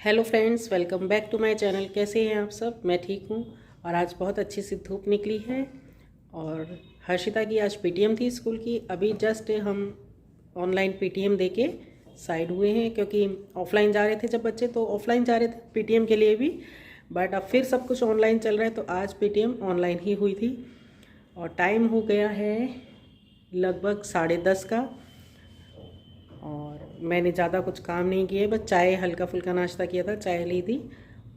Hello friends, welcome back to my channel. कैसे हैं आप सब? मैं ठीक हूँ। और आज बहुत अच्छी सी धूप निकली है और हर्षिता की आज पीटीएम थी स्कूल की। अभी जस्ट हम ऑनलाइन पीटीएम देके साइड हुए हैं, क्योंकि ऑफलाइन जा रहे थे जब बच्चे, तो ऑफलाइन जा रहे थे पीटीएम के लिए भी, बट अब फिर सब कुछ ऑनलाइन चल रहा है, तो आज पीटीएम ऑनलाइन ही हुई थी। और टाइम हो गया है लगभग 10:30 का, और मैंने ज़्यादा कुछ काम नहीं किया, बस चाय, हल्का फुल्का नाश्ता किया था, चाय ली थी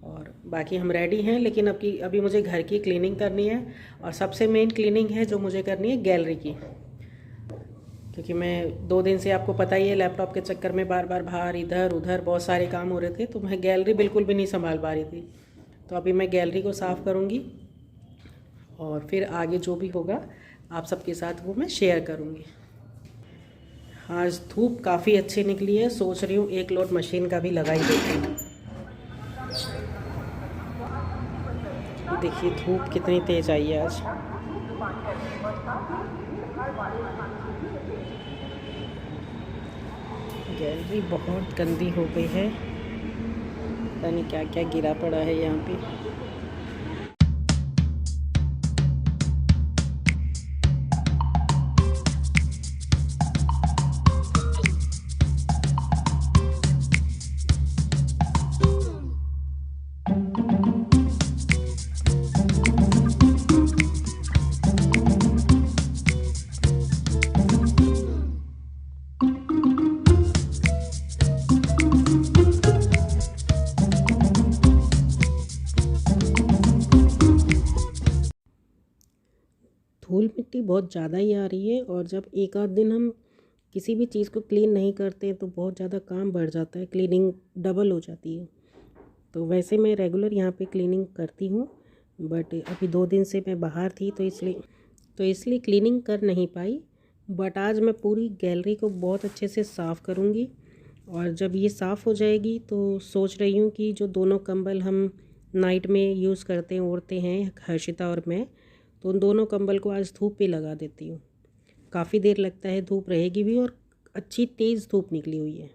और बाकी हम रेडी हैं। लेकिन अभी मुझे घर की क्लीनिंग करनी है, और सबसे मेन क्लीनिंग है जो मुझे करनी है गैलरी की, क्योंकि मैं 2 दिन से, आपको पता ही है, लैपटॉप के चक्कर में बार बार बाहर इधर उधर बहुत सारे काम हो रहे थे, तो मैं गैलरी बिल्कुल भी नहीं संभाल पा रही थी। तो अभी मैं गैलरी को साफ़ करूँगी और फिर आगे जो भी होगा आप सबके साथ वो मैं शेयर करूँगी। आज धूप काफ़ी अच्छी निकली है, सोच रही हूँ एक लोड मशीन का भी लगाई देती हूँ। देखिए धूप कितनी तेज़ आई है आज। गैलरी बहुत गंदी हो गई है, पता नहीं क्या क्या गिरा पड़ा है यहाँ पे। धूल मिट्टी बहुत ज़्यादा ही आ रही है, और जब एक आध दिन हम किसी भी चीज़ को क्लीन नहीं करते तो बहुत ज़्यादा काम बढ़ जाता है, क्लीनिंग डबल हो जाती है। तो वैसे मैं रेगुलर यहाँ पे क्लीनिंग करती हूँ, बट अभी 2 दिन से मैं बाहर थी, तो इसलिए क्लीनिंग कर नहीं पाई। बट आज मैं पूरी गैलरी को बहुत अच्छे से साफ़ करूँगी, और जब ये साफ़ हो जाएगी तो सोच रही हूँ कि जो दोनों कंबल हम नाइट में यूज़ करते हैं, ओढ़ते हैं, हर्षिता और मैं, तो उन दोनों कंबल को आज धूप पे लगा देती हूँ। काफ़ी देर लगता है, धूप रहेगी भी, और अच्छी तेज़ धूप निकली हुई है।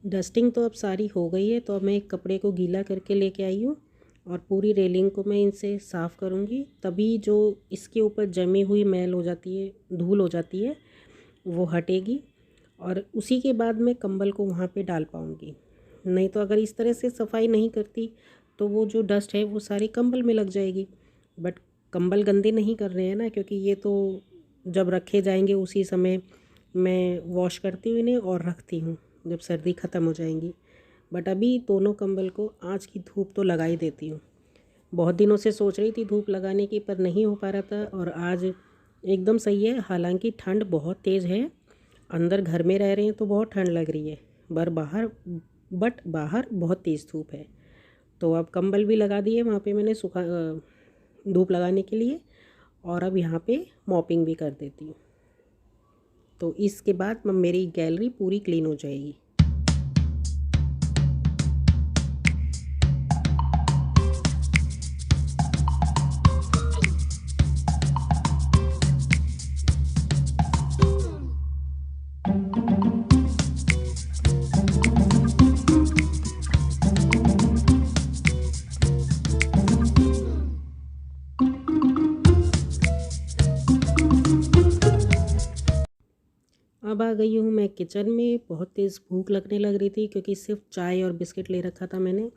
डस्टिंग तो अब सारी हो गई है, तो अब मैं एक कपड़े को गीला करके लेके आई हूँ, और पूरी रेलिंग को मैं इनसे साफ़ करूँगी। तभी जो इसके ऊपर जमी हुई मैल हो जाती है, धूल हो जाती है, वो हटेगी, और उसी के बाद मैं कंबल को वहाँ पे डाल पाऊँगी। नहीं तो अगर इस तरह से सफाई नहीं करती तो वो जो डस्ट है वो सारी कंबल में लग जाएगी। बट कंबल गंदे नहीं कर रहे हैं ना, क्योंकि ये तो जब रखे जाएंगे उसी समय मैं वॉश करती हूँ इन्हें और रखती हूँ जब सर्दी ख़त्म हो जाएंगी। बट अभी दोनों कंबल को आज की धूप तो लगा ही देती हूँ। बहुत दिनों से सोच रही थी धूप लगाने की, पर नहीं हो पा रहा था, और आज एकदम सही है। हालांकि ठंड बहुत तेज़ है, अंदर घर में रह रहे हैं तो बहुत ठंड लग रही है, बट बाहर बहुत तेज़ धूप है। तो अब कंबल भी लगा दिए वहाँ पे मैंने धूप लगाने के लिए, और अब यहाँ पे मॉपिंग भी कर देती हूँ। तो इसके बाद मेरी गैलरी पूरी क्लीन हो जाएगी। अब आ गई हूँ मैं किचन में। बहुत तेज़ भूख लगने लग रही थी, क्योंकि सिर्फ चाय और बिस्किट ले रखा था मैंने,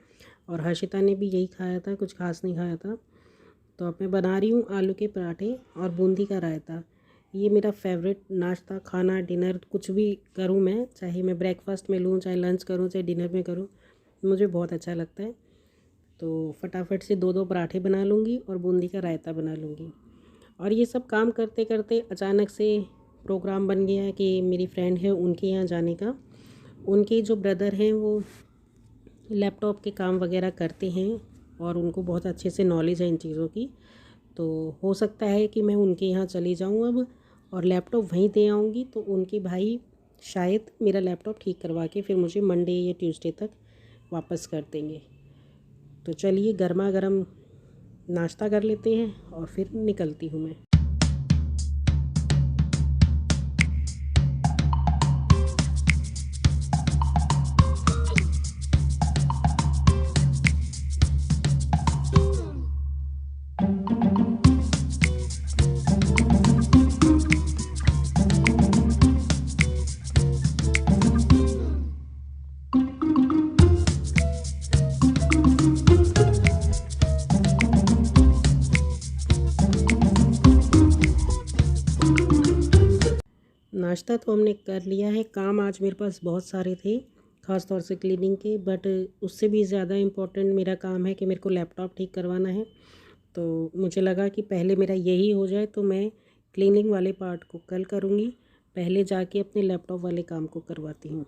और हर्षिता ने भी यही खाया था, कुछ खास नहीं खाया था। तो अब मैं बना रही हूँ आलू के पराठे और बूंदी का रायता। ये मेरा फेवरेट नाश्ता, खाना, डिनर, कुछ भी करूँ मैं, चाहे मैं ब्रेकफास्ट में लूँ, चाहे लंच करूँ, चाहे डिनर में करूँ, मुझे बहुत अच्छा लगता है। तो फटाफट से 2-2 पराठे बना लूँगी और बूंदी का रायता बना लूँगी। और ये सब काम करते करते अचानक से प्रोग्राम बन गया कि मेरी फ्रेंड है उनके यहाँ जाने का। उनके जो ब्रदर हैं वो लैपटॉप के काम वगैरह करते हैं, और उनको बहुत अच्छे से नॉलेज है इन चीज़ों की। तो हो सकता है कि मैं उनके यहाँ चली जाऊँ अब, और लैपटॉप वहीं दे आऊँगी। तो उनके भाई शायद मेरा लैपटॉप ठीक करवा के फिर मुझे मंडे या ट्यूसडे तक वापस कर देंगे। तो चलिए गर्मा गर्म नाश्ता कर लेते हैं और फिर निकलती हूँ मैं। नाश्ता तो हमने कर लिया है। काम आज मेरे पास बहुत सारे थे, ख़ास तौर से क्लीनिंग के, बट उससे भी ज़्यादा इम्पोर्टेंट मेरा काम है कि मेरे को लैपटॉप ठीक करवाना है। तो मुझे लगा कि पहले मेरा यही हो जाए तो मैं क्लीनिंग वाले पार्ट को कल करूँगी, पहले जाके अपने लैपटॉप वाले काम को करवाती हूँ।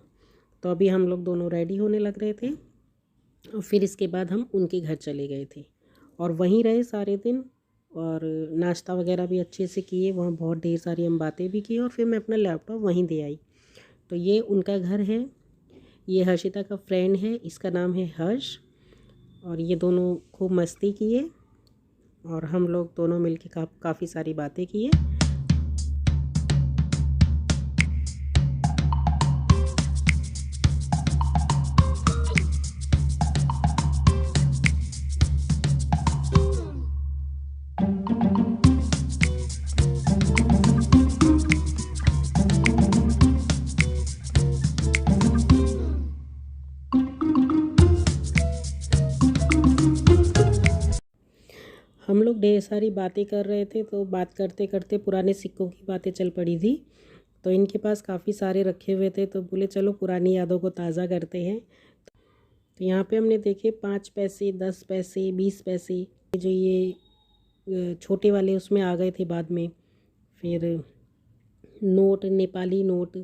तो अभी हम लोग दोनों रेडी होने लग रहे थे और फिर इसके बाद हम उनके घर चले गए थे और वहीं रहे सारे दिन और नाश्ता वगैरह भी अच्छे से किए। वहाँ बहुत ढेर सारी हम बातें भी की और फिर मैं अपना लैपटॉप वहीं दे आई। तो ये उनका घर है, ये हर्षिता का फ्रेंड है, इसका नाम है हर्ष। और ये दोनों खूब मस्ती किए और हम लोग दोनों मिलके काफ़ी सारी बातें किए। हम लोग ढेर सारी बातें कर रहे थे, तो बात करते करते पुराने सिक्कों की बातें चल पड़ी थी। तो इनके पास काफ़ी सारे रखे हुए थे, तो बोले चलो पुरानी यादों को ताज़ा करते हैं। तो यहाँ पे हमने देखे 5 पैसे, 10 पैसे, 20 पैसे, जो ये छोटे वाले उसमें आ गए थे बाद में। फिर नोट, नेपाली नोट,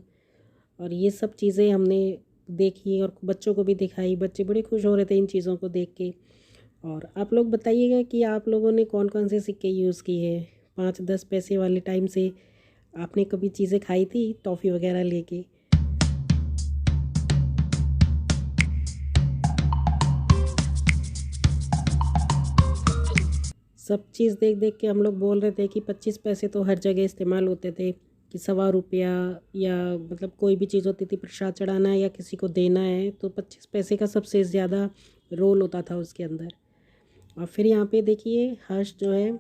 और ये सब चीज़ें हमने देखी और बच्चों को भी दिखाई। बच्चे बड़े खुश हो रहे थे इन चीज़ों को देख के। और आप लोग बताइएगा कि आप लोगों ने कौन कौन से सिक्के यूज़ किए हैं। 5-10 पैसे वाले टाइम से आपने कभी चीज़ें खाई थी टॉफ़ी वगैरह लेके? सब चीज़ देख देख के हम लोग बोल रहे थे कि 25 पैसे तो हर जगह इस्तेमाल होते थे, कि 1.25 रुपया या मतलब कोई भी चीज़ होती थी, प्रसाद चढ़ाना है या किसी को देना है, तो 25 पैसे का सबसे ज़्यादा रोल होता था उसके अंदर। और फिर यहाँ पे देखिए हर्ष जो है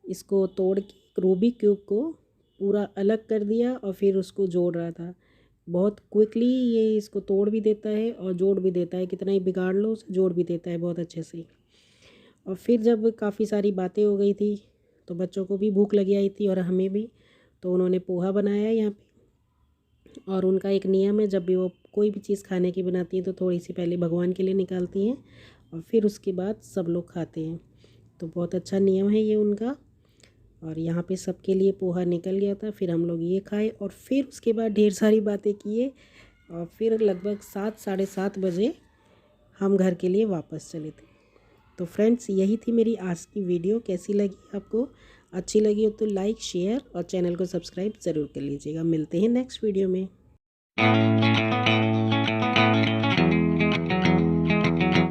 इसको तोड़ के रूबिक क्यूब को पूरा अलग कर दिया और फिर उसको जोड़ रहा था। बहुत क्विकली ये इसको तोड़ भी देता है और जोड़ भी देता है, कितना ही बिगाड़ लो उसे जोड़ भी देता है बहुत अच्छे से। और फिर जब काफ़ी सारी बातें हो गई थी तो बच्चों को भी भूख लगी आई थी और हमें भी, तो उन्होंने पोहा बनाया यहाँ पे। और उनका एक नियम है, जब भी वो कोई भी चीज़ खाने की बनाती हैं तो थोड़ी सी पहले भगवान के लिए निकालती हैं और फिर उसके बाद सब लोग खाते हैं। तो बहुत अच्छा नियम है ये उनका। और यहाँ पे सबके लिए पोहा निकल गया था, फिर हम लोग ये खाए और फिर उसके बाद ढेर सारी बातें किए और फिर लगभग 7, 7:30 बजे हम घर के लिए वापस चले थे। तो फ्रेंड्स, यही थी मेरी आज की वीडियो। कैसी लगी आपको? अच्छी लगी हो तो लाइक, शेयर और चैनल को सब्सक्राइब ज़रूर कर लीजिएगा। मिलते हैं नेक्स्ट वीडियो में।